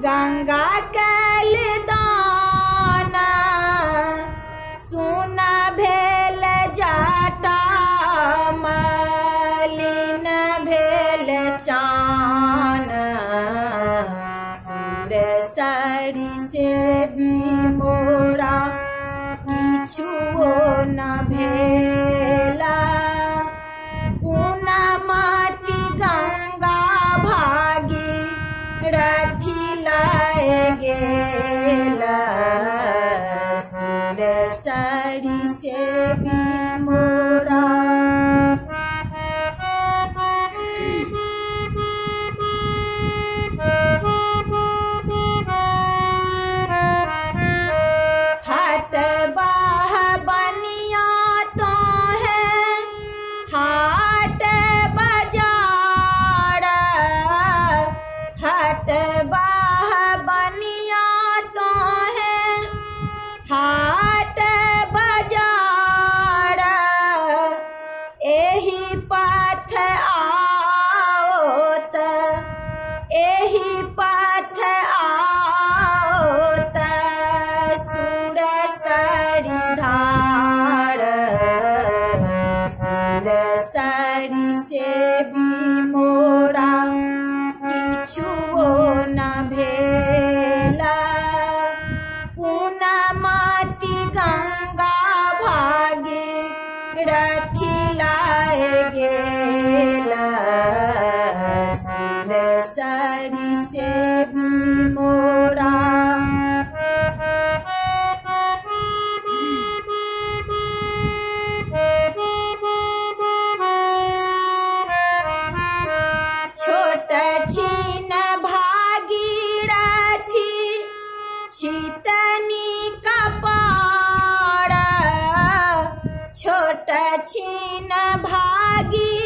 गंगा कैल दाना सुना भेल जाटा मलिन भेल चान सुर सरी से भी मोरा किछुओ न भेला पुना माटी गंगा भागी रथी लाए गेला सुर सरी से भी मोरा हट बाह बनिया तो है हाट बाजार हट बाह बनिया तो है हाट बाजार एही पथ आओत एही पथ आओत सुर सरी धार सुर सरी से भी मोरा किछुओ न भेला पुना माटी गंगा भागे रथी लाए गेला सुर सरी से भी मोरा छोट छीन भागीरथी छितनी कपाड़ छोट छीन भागीरथी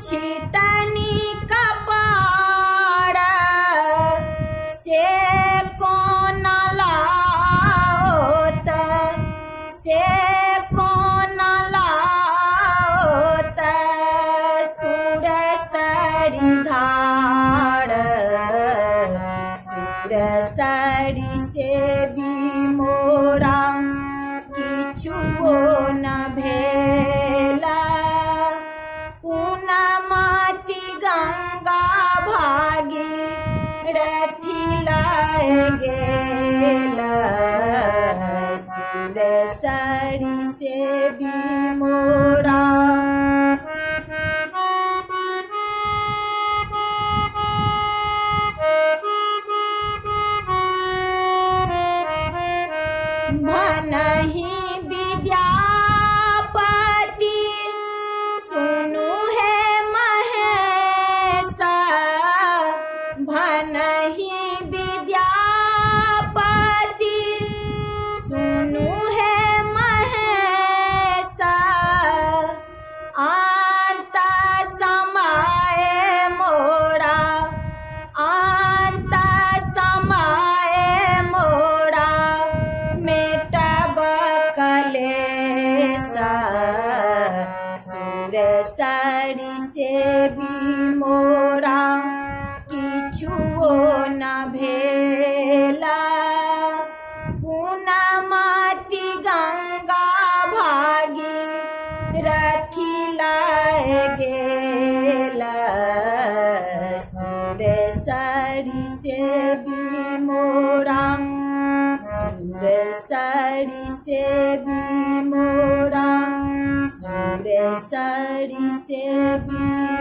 छितनी कपाड़ से कौन लाओत से कौन लाओत सुर सरी धार सुर सरी से भी मोरा किछुओ न भेला पुना माटी गंगा भागी रथी लाए गेला सुर सरी से भी मोरा भनहि विद्यापति सुनु है महेशा भनहि विद्यापति सुनु है महेशा अंत समय मोरा अंत समय मोरा मेटब कलेसा सुर सरी से भी मोरा किछुओ न भेला पुना माटी गंगा भागी रथी लाए गेला सुर सरी से भी मोरा सुर सरी से भी मोरा सुर सरी से भी